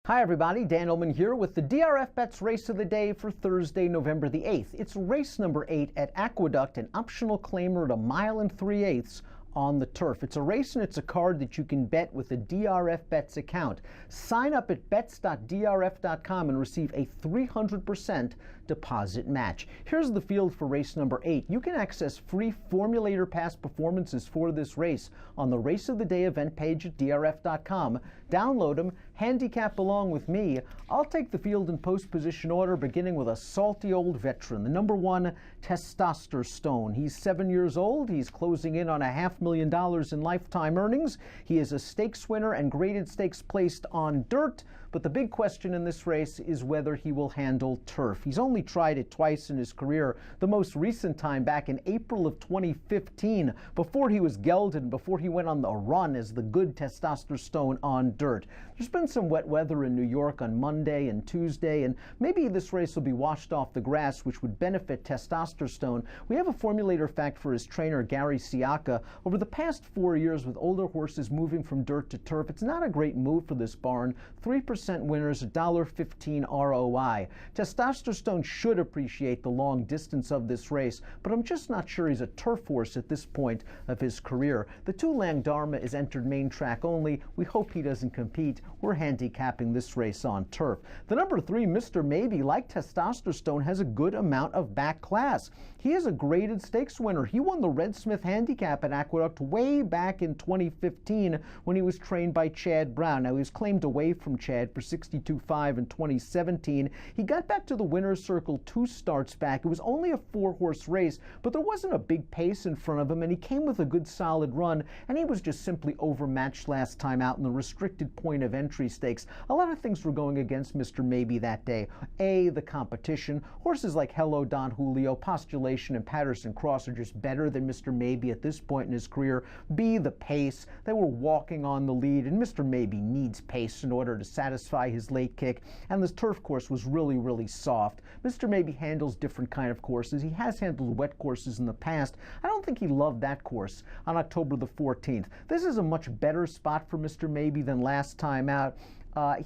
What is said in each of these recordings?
Hi everybody, Dan Illman here with the DRFBets race of the day for Thursday, November the 8th. It's race number 8 at Aqueduct, an optional claimer at 1 3/8 miles on the turf. It's a race and it's a card that you can bet with a DRFBets account. Sign up at bets.drf.com and receive a 300% deposit match. Here's the field for race number 8. You can access free formulator past performances for this race on the Race of the Day event page at drf.com. Download them, handicap along with me. I'll take the field in post position order, beginning with a salty old veteran, the number 1 Testosterone. He's 7 years old. He's closing in on $500,000 in lifetime earnings. He is a stakes winner and graded stakes placed on dirt, but the big question in this race is whether he will handle turf. He's only tried it twice in his career, the most recent time back in April of 2015, before he was gelded and before he went on the run as the good Testosterone on dirt. There's been some wet weather in New York on Monday and Tuesday, and maybe this race will be washed off the grass, which would benefit Testosterone. We have a formulator fact for his trainer, Gary Siaka. Over the past 4 years, with older horses moving from dirt to turf, it's not a great move for this barn. 3% winners, $1.15 ROI. Testosterone should appreciate the long distance of this race, but I'm just not sure he's a turf horse at this point of his career. The 2 Dharma is entered main track only. We hope he doesn't compete. We're handicapping this race on turf. The number 3, Mr. Maybe, like Testosterone, has a good amount of back class. He is a graded stakes winner. He won the Red Smith Handicap at Aqueduct way back in 2015 when he was trained by Chad Brown. Now, he was claimed away from Chad for 62.5 in 2017. He got back to the winner's circle 2 starts back. It was only a 4-horse race, but there wasn't a big pace in front of him, and he came with a good solid run, and he was just simply overmatched last time out in the restricted point of entry stakes. A lot of things were going against Mr. Maybe that day. A, the competition. Horses like Hello Don Julio, Postulation, and Patterson Cross are just better than Mr. Maybe at this point in his career. B, the pace. They were walking on the lead, and Mr. Maybe needs pace in order to satisfy his late kick, and this turf course was really soft. Mr. Maybe handles different kind of courses. He has handled wet courses in the past. I don't think he loved that course on October the 14th. This is a much better spot for Mr. Maybe than last time out.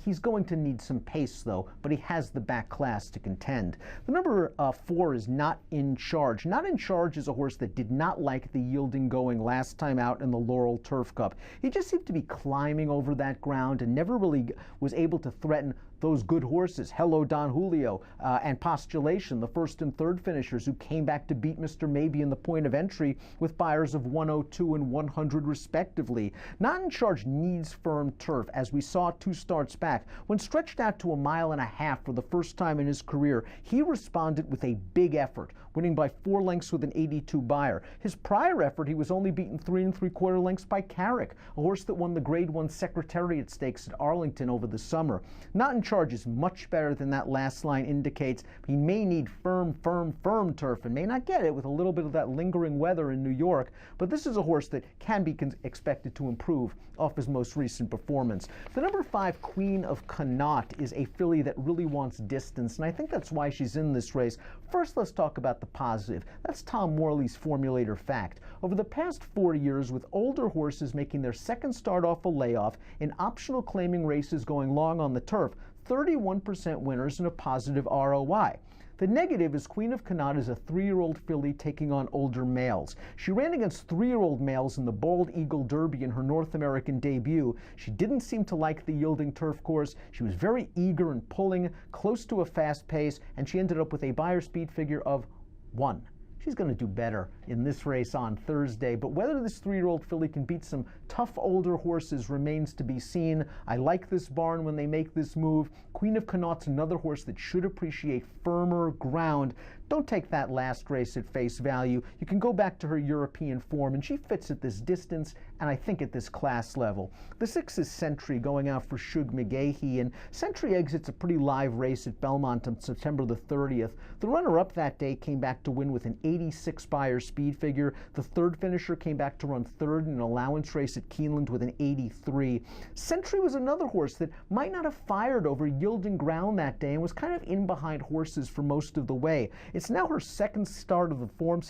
He's going to need some pace, though, but he has the back class to contend. The number 4 is Not In Charge. Not In Charge is a horse that did not like the yielding going last time out in the Laurel Turf Cup. He just seemed to be climbing over that ground and never really was able to threaten those good horses, Hello Don Julio and Postulation, the 1st and 3rd finishers who came back to beat Mr. Maybe in the point of entry with buyers of 102 and 100 respectively. Not In Charge needs firm turf, as we saw 2 starts back. When stretched out to 1.5 miles for the first time in his career, he responded with a big effort, winning by 4 lengths with an 82 buyer. His prior effort, he was only beaten 3 3/4 lengths by Carrick, a horse that won the Grade 1 Secretariat Stakes at Arlington over the summer. Not In Charge is much better than that last line indicates. He may need firm turf and may not get it with a little bit of that lingering weather in New York, but this is a horse that can be expected to improve off his most recent performance. The number 5, Queen of Connaught, is a filly that really wants distance, and I think that's why she's in this race. First, let's talk about the positive. That's Tom Morley's formulator fact. Over the past 4 years, with older horses making their second start off a layoff in optional claiming races going long on the turf, 31% winners and a positive ROI. The negative is Queen of Connaught is a 3-year-old filly taking on older males. She ran against 3-year-old males in the Bald Eagle Derby in her North American debut. She didn't seem to like the yielding turf course. She was very eager and pulling close to a fast pace, and she ended up with a buyer speed figure of 1. She's going to do better in this race on Thursday, but whether this 3-year-old filly can beat some tough older horses remains to be seen. I like this barn when they make this move. Queen of Connaught's another horse that should appreciate firmer ground. Don't take that last race at face value. You can go back to her European form, and she fits at this distance, and I think at this class level. The 6 is SENTRY, going out for Shug McGahee, and SENTRY exits a pretty live race at Belmont on September the 30th. The runner-up that day came back to win with an 86 buyer speed figure. The 3rd finisher came back to run 3rd in an allowance race at Keeneland with an 83. SENTRY was another horse that might not have fired over yielding ground that day and was kind of in behind horses for most of the way. It It's now his second start of the form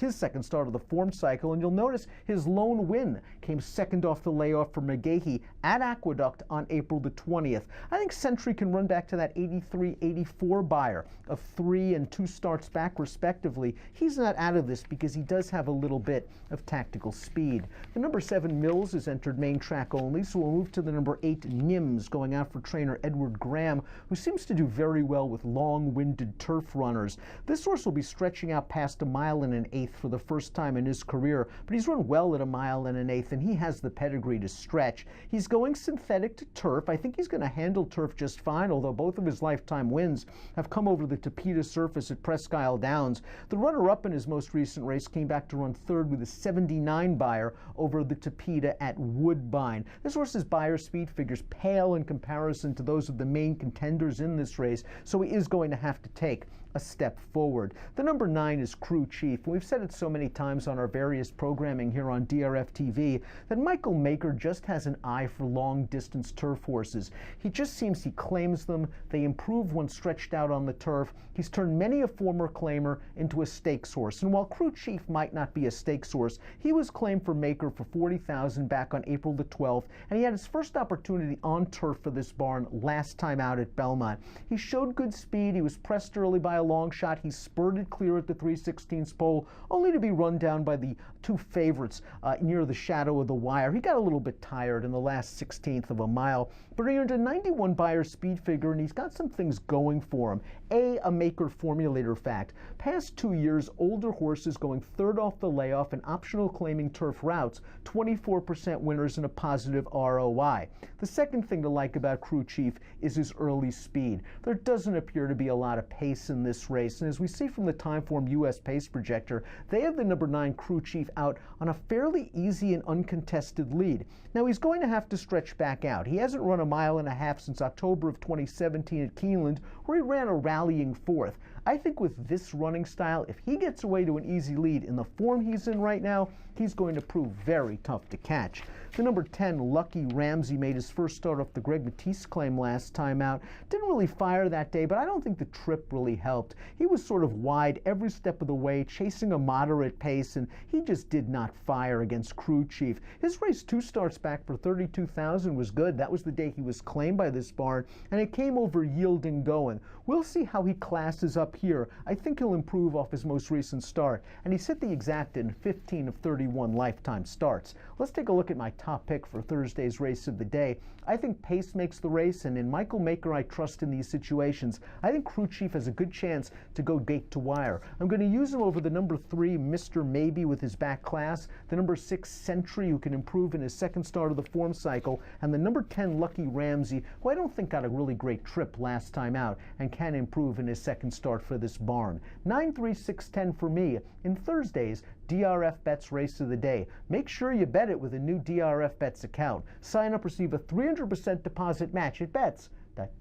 cycle, and you'll notice his lone win came second off the layoff for McGahee at Aqueduct on April the 20th. I think SENTRY can run back to that 83-84 buyer of 3 and 2 starts back respectively. He's not out of this because he does have a little bit of tactical speed. The number 7 Mills is entered main track only, so we'll move to the number 8 Nims, going out for trainer Edward Graham, who seems to do very well with long-winded turf runners. This horse will be stretching out past 1 1/8 for the first time in his career, but he's run well at 1 1/8, and he has the pedigree to stretch. He's going synthetic to turf. I think he's going to handle turf just fine, although both of his lifetime wins have come over the Tapeta surface at Presque Isle Downs. The runner-up in his most recent race came back to run third with a 79 buyer over the Tapeta at Woodbine. This horse's buyer speed figures pale in comparison to those of the main contenders in this race, so he is going to have to take a step forward. The number 9 is Krewe Chief. We've said it so many times on our various programming here on DRFTV that Michael Maker just has an eye for long-distance turf horses. He just seems he claims them. They improve when stretched out on the turf. He's turned many a former claimer into a stakes horse. And while Krewe Chief might not be a stakes horse, he was claimed for Maker for $40,000 back on April the 12th, and he had his first opportunity on turf for this barn last time out at Belmont. He showed good speed. He was pressed early by a long shot. He spurted clear at the 3/16 pole, only to be run down by the 2 favorites near the shadow of the wire. He got a little bit tired in the last 1/16 of a mile, but he earned a 91 buyer speed figure, and he's got some things going for him. A Maker formulator fact: past 2 years, older horses going third off the layoff and optional claiming turf routes, 24% winners and a positive ROI. The second thing to like about Krewe Chief is his early speed. There doesn't appear to be a lot of pace in this race, and as we see from the Timeform US pace projector, they have the number 9 Krewe Chief out on a fairly easy and uncontested lead. Now he's going to have to stretch back out. He hasn't run 1.5 miles since October of 2017 at Keeneland, where he ran a rallying 4th. I think with this running style, if he gets away to an easy lead in the form he's in right now, he's going to prove very tough to catch. The number 10, Lucky Ramsey, made his first start off the Greg Matisse claim last time out. Didn't really fire that day, but I don't think the trip really helped. He was sort of wide every step of the way, chasing a moderate pace, and he just did not fire against Krewe Chief. His race 2 starts back for $32,000 was good. That was the day he was claimed by this barn, and it came over yielding going. We'll see how he classes up here. I think he'll improve off his most recent start, and he's hit the exact in 15 of 31 lifetime starts. Let's take a look at my top pick for Thursday's race of the day. I think pace makes the race, and in Michael Maker I trust in these situations. I think Krewe Chief has a good chance to go gate to wire. I'm going to use him over the number 3, Mr. Maybe, with his back class, the number 6, SENTRY, who can improve in his second start of the form cycle, and the number 10, Lucky Ramsey, who I don't think got a really great trip last time out and can improve in his second start for this barn. 9, 3, 6, 10 for me in Thursday's DRFBets Race of the Day. Make sure you bet it with a new DRFBets account. Sign up, receive a 300% deposit match at bets.drf.com.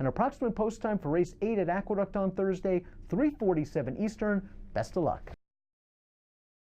An approximate post time for race 8 at Aqueduct on Thursday, 3:47 Eastern. Best of luck.